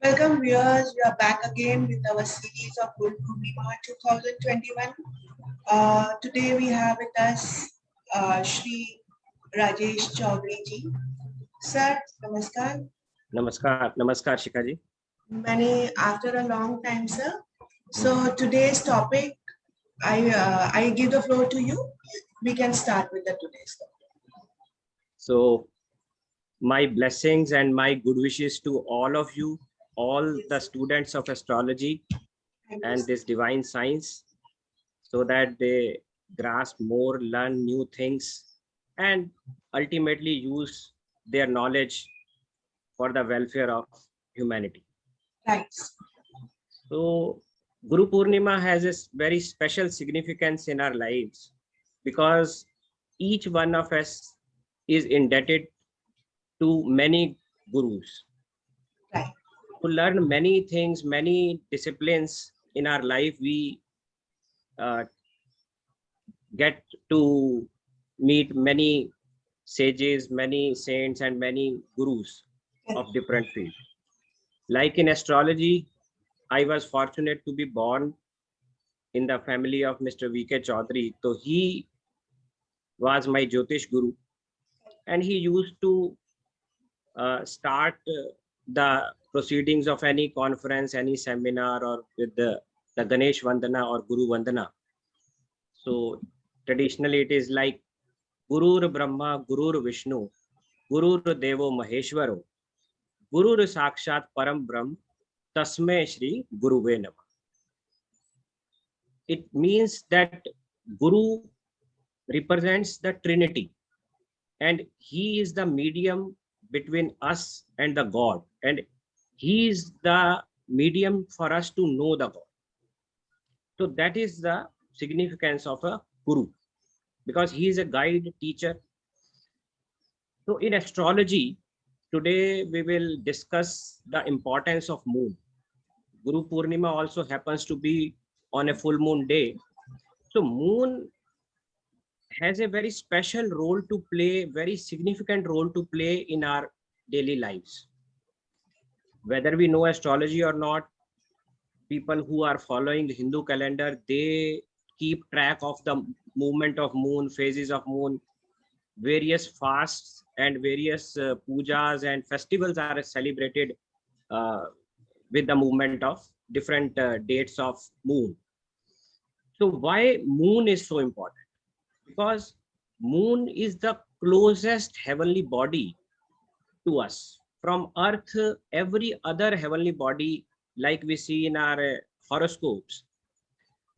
Welcome viewers, we are back again with our series of Guru Purnima 2021. Today we have with us Shri Rajesh Chaudhary ji. Sir, namaskar. नमस्कार शिखा जी. After a long time, sir. So today's topic, I give the floor to you. We can start with the today's topic. So my blessings and my good wishes to all of you, all the students of astrology and this divine science, so that they grasp more, learn new things, and ultimately use their knowledge for the welfare of humanity. Thanks. So Guru Purnima has a very special significance in our lives because each one of us is indebted to many gurus. Right. To learn many things, many disciplines in our life, we get to meet many sages, many saints, and many gurus of different fields. Like in astrology, I was fortunate to be born in the family of Mr. V.K. Chaudhary. So he was my Jyotish Guru, and he used to start the proceedings of any conference, any seminar, or with the Ganesh Vandana or Guru Vandana. So traditionally it is like Gurur Brahma, Gurur Vishnu, Gurur Devo Maheshwaro, Gurur Sakshat Param Brahm, Tasme Shri Guruve Namah. It means that Guru represents the Trinity, and he is the medium between us and the God, and he is the medium for us to know the God. So that is the significance of a guru, because he is a guide, teacher. So in astrology, today we will discuss the importance of moon. Guru Purnima also happens to be on a full moon day. So moon has a very special role to play, very significant role to play in our daily lives. Whether we know astrology or not, people who are following the Hindu calendar, they keep track of the movement of moon, phases of moon, various fasts and various pujas and festivals are celebrated with the movement of different dates of moon. So why moon is so important? Because moon is the closest heavenly body to us. From Earth, every other heavenly body, like we see in our horoscopes,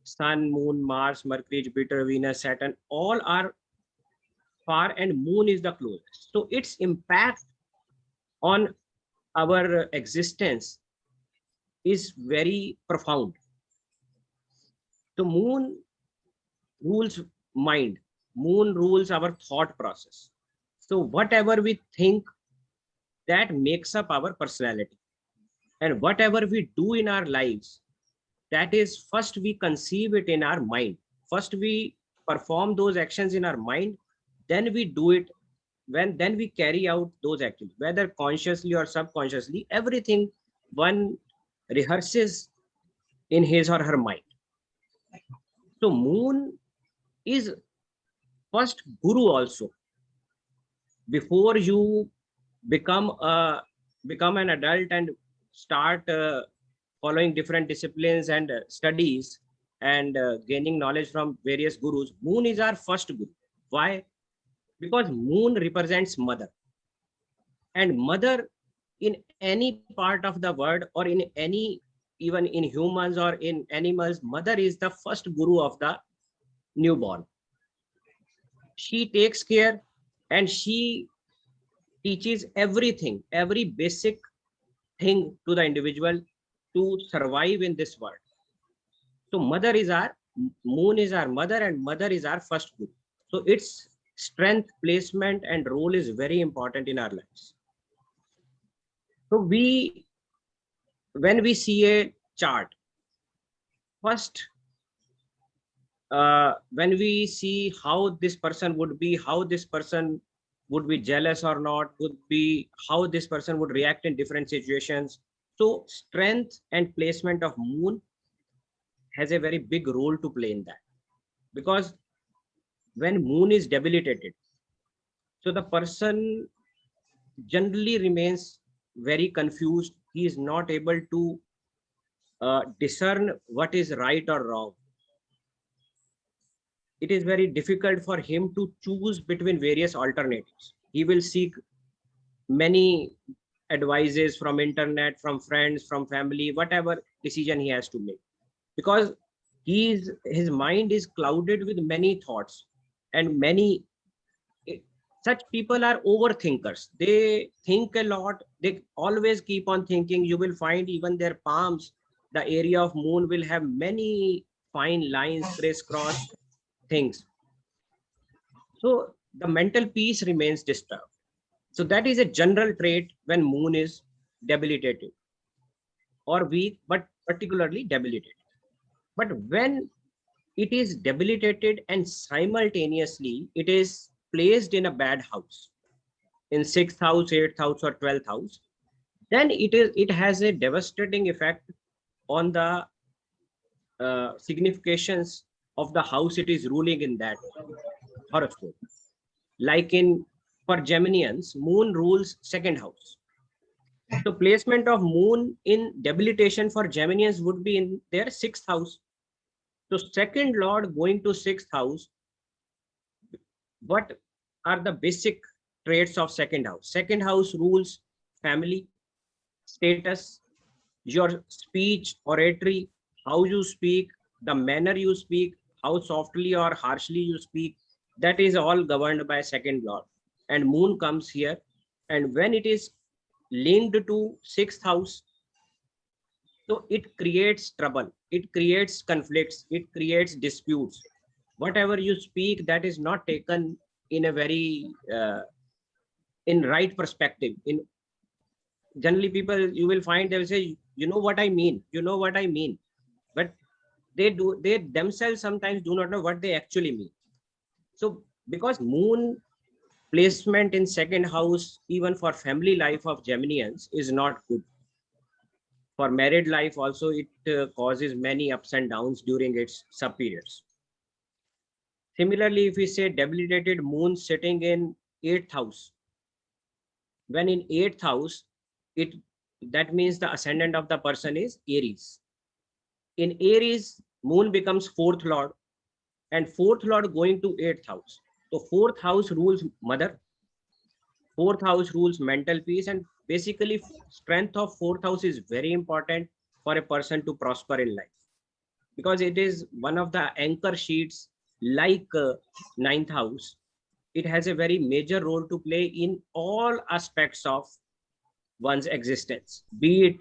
Sun, Moon, Mars, Mercury, Jupiter, Venus, Saturn, all are far and moon is the closest. So its impact on our existence is very profound. So moon rules mind, moon rules our thought process. So whatever we think, that makes up our personality, and whatever we do in our lives, that is first we conceive it in our mind, first we perform those actions in our mind, then we do it, then we carry out those activities, whether consciously or subconsciously, everything one rehearses in his or her mind. So moon is first guru also. Before you become an adult and start following different disciplines and studies and gaining knowledge from various gurus, moon is our first guru. Why? Because moon represents mother, and mother in any part of the world or in any, even in humans or in animals, mother is the first guru of the newborn. She takes care and she teaches everything, every basic thing to the individual to survive in this world. So mother is our, moon is our mother, and mother is our first guru. So its strength, placement, and role is very important in our lives. So when we see a chart, first, when we see how this person would be, how this person would be jealous or not, would be how this person would react in different situations. So strength and placement of moon has a very big role to play in that, because when moon is debilitated, so the person generally remains very confused. He is not able to discern what is right or wrong. It is very difficult for him to choose between various alternatives. He will seek many advices from internet, from friends, from family, whatever decision he has to make, because his mind is clouded with many thoughts, and many such people are overthinkers. They think a lot, they always keep on thinking. You will find even their palms, the area of moon will have many fine lines, crisscross things. So the mental peace remains disturbed. So that is a general trait when moon is debilitated or weak, but particularly debilitated. But when it is debilitated and simultaneously it is placed in a bad house, in 6th house, 8th house, or 12th house, then it has a devastating effect on the significations of the house it is ruling in that horoscope. Like in, for Geminians, moon rules 2nd house. So placement of moon in debilitation for Geminians would be in their 6th house. So second lord going to 6th house, what are the basic traits of second house? Second house rules family, status, your speech, oratory, how you speak, the manner you speak, how softly or harshly you speak, that is all governed by second lord. And moon comes here, and when it is linked to 6th house, so it creates trouble, it creates conflicts, it creates disputes. Whatever you speak, that is not taken in a very in right perspective. In generally people, you will find they will say, you know what I mean, you know what I mean, but they themselves sometimes do not know what they actually mean. So because moon placement in second house, even for family life of Geminians, is not good. For married life also, it causes many ups and downs during its subperiods. Similarly, if we say debilitated moon sitting in 8th house, when in 8th house, it that means the ascendant of the person is Aries. In Aries, moon becomes 4th lord, and 4th lord going to 8th house. So 4th house rules mother, 4th house rules mental peace, and basically strength of 4th house is very important for a person to prosper in life, because it is one of the anchor sheets. Like 9th house, it has a very major role to play in all aspects of one's existence, be it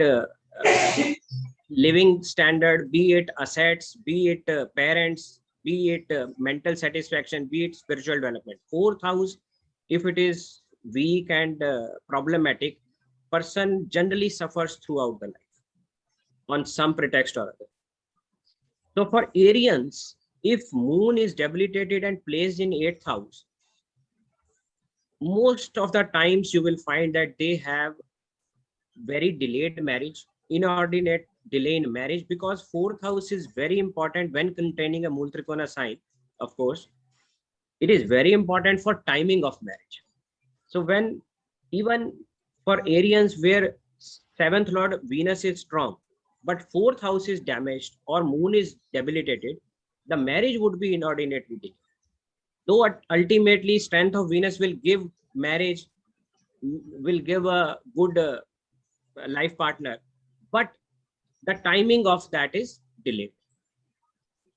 living standard, be it assets, be it parents, be it mental satisfaction, be it spiritual development. 4th house, if it is weak and problematic, person generally suffers throughout the life on some pretext or other. So for Arians, if moon is debilitated and placed in 8th house, most of the times you will find that they have very delayed marriage, inordinate delay in marriage, because 4th house is very important when containing a Mool Trikona sign. Of course, it is very important for timing of marriage. So when even for Arians where 7th lord Venus is strong, but 4th house is damaged or moon is debilitated, the marriage would be inordinately delayed. Though ultimately strength of Venus will give marriage, will give a good life partner, but the timing of that is delayed.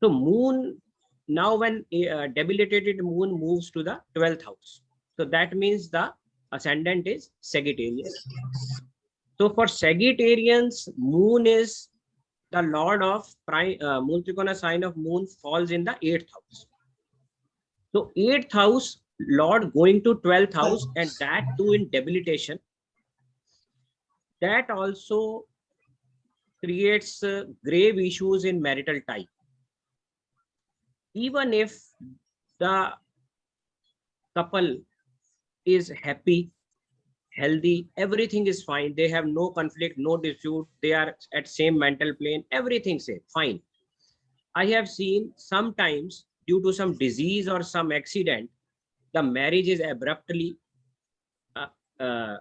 So moon, now when debilitated moon moves to the 12th house, so that means the ascendant is Sagittarius. So for Sagittarians, moon is the lord of prime, Mool Trikona sign of moon falls in the 8th house. So 8th house, lord going to 12th house, and that too in debilitation, that also creates grave issues in marital tie. Even if the couple is happy, healthy, everything is fine. They have no conflict, no dispute. They are at same mental plane. Everything's safe, fine. I have seen sometimes due to some disease or some accident, the marriage is abruptly uh, uh,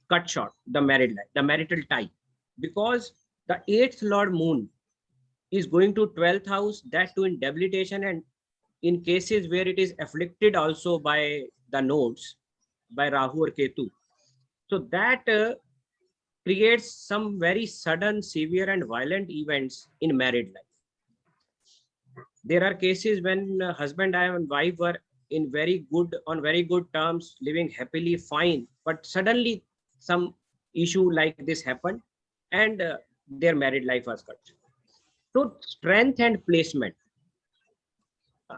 cut short, the married life, the marital tie, because the eighth Lord Moon is going to 12th house, that too in debilitation, and in cases where it is afflicted also by the nodes, by Rahu or Ketu. So that creates some very sudden, severe and violent events in married life. There are cases when husband and wife were on very good terms, living happily, fine, but suddenly some issue like this happened, and their married life was cut. So strength and placement.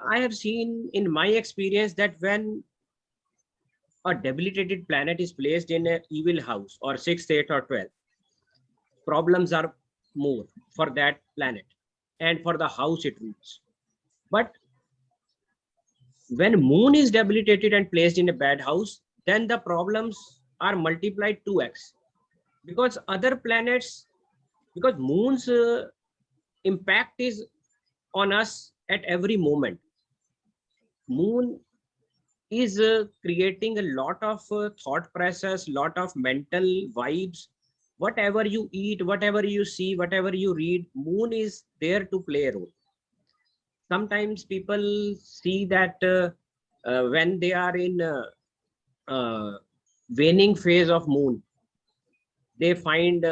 I have seen in my experience that when a debilitated planet is placed in an evil house or 6th, 8th or 12th, problems are more for that planet and for the house it rules. But when moon is debilitated and placed in a bad house, then the problems are multiplied 2x, because other planets, because moon's impact is on us at every moment. Moon is creating a lot of thought process, lot of mental vibes. Whatever you eat, whatever you see, whatever you read, moon is there to play a role. Sometimes people see that when they are in uh, waning phase of moon, they find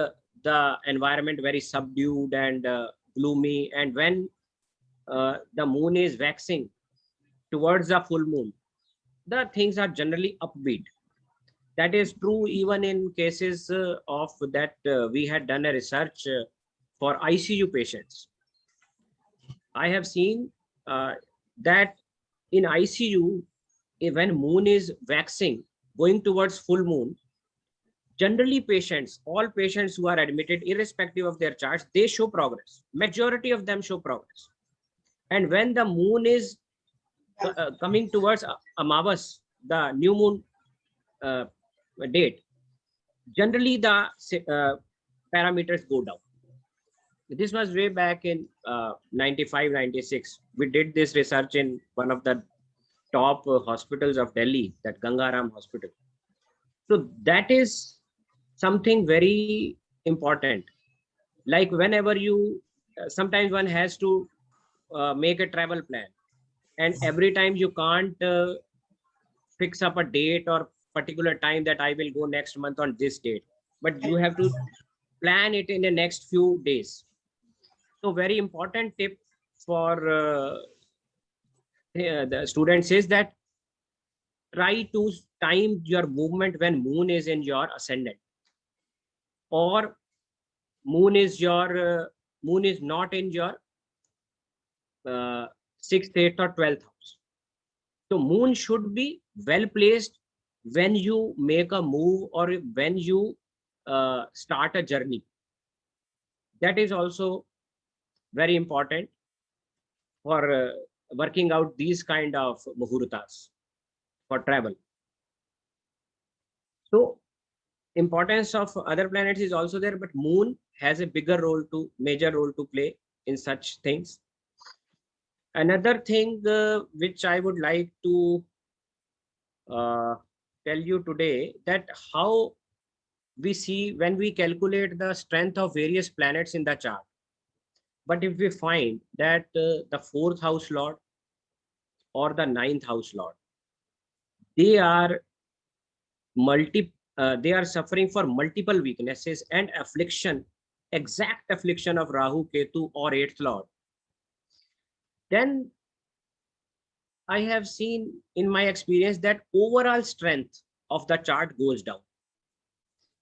the environment very subdued and gloomy. And when the moon is waxing towards the full moon, the things are generally upbeat. That is true even in cases of that we had done a research for ICU patients. I have seen that in ICU, when moon is waxing, going towards full moon, generally patients, all patients who are admitted, irrespective of their charts, they show progress. Majority of them show progress. And when the moon is coming towards Amavas, the new moon date, generally the parameters go down. This was way back in 95, 96. We did this research in one of the top hospitals of Delhi, that Gangaram Hospital. So that is something very important. Like whenever you, sometimes one has to make a travel plan, and every time you can't fix up a date or particular time that I will go next month on this date, but you have to plan it in the next few days. So very important tip for the students is that try to time your movement when moon is in your ascendant, or moon is not in your 6th, 8th or 12th house. So moon should be well placed when you make a move or when you start a journey. That is also very important for working out these kind of muhurtas for travel. So importance of other planets is also there, but moon has a major role to play in such things. Another thing which I would like to tell you today, that how we see when we calculate the strength of various planets in the chart. But if we find that the 4th house lord or the 9th house lord, they are they are suffering for multiple weaknesses and affliction, exact affliction of Rahu, Ketu or 8th lord, then I have seen in my experience that overall strength of the chart goes down.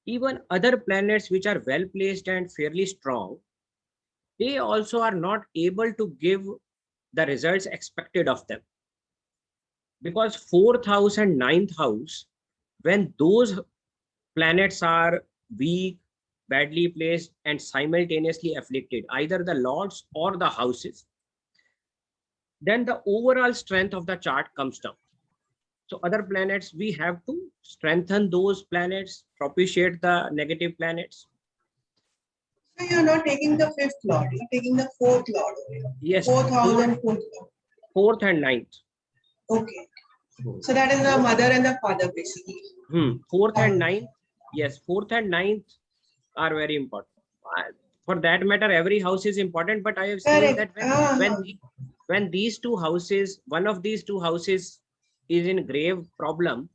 Even other planets which are well placed and fairly strong, they also are not able to give the results expected of them. Because 4th house and 9th house, when those planets are weak, badly placed and simultaneously afflicted, either the lords or the houses, then the overall strength of the chart comes down. So other planets, we have to strengthen those planets, propitiate the negative planets. So you're not taking the fifth lord, you're taking the fourth lord. Yes, Fourth house and fourth lord. fourth and ninth. Okay. So that is the mother and the father basically. Fourth and ninth. Yes, fourth and ninth are very important. For that matter, every house is important, but I have seen Correct. that when these two houses, one of these two houses is in grave problem,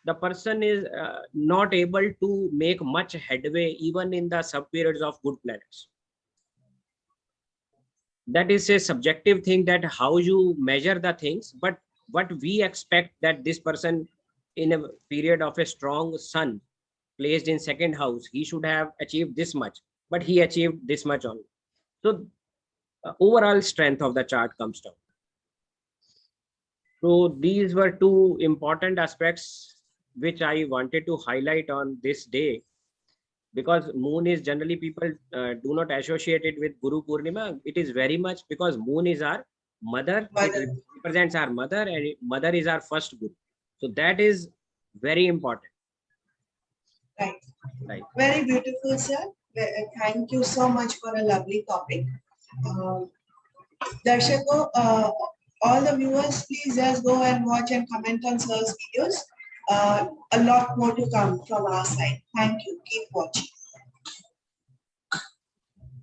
the person is not able to make much headway even in the sub periods of good planets. That is a subjective thing, that how you measure the things, but what we expect that this person in a period of a strong sun placed in second house, he should have achieved this much, but he achieved this much only. So overall strength of the chart comes down. So these were two important aspects which I wanted to highlight on this day, because moon is generally people do not associate it with Guru Purnima. It is very much because moon is our mother. It represents our mother, and mother is our first Guru. So that is very important. Right. Right. Very beautiful, sir. Thank you so much for a lovely topic. Darshako, all the viewers, please just go and watch and comment on sir's videos. A lot more to come from our side. Thank you. Keep watching.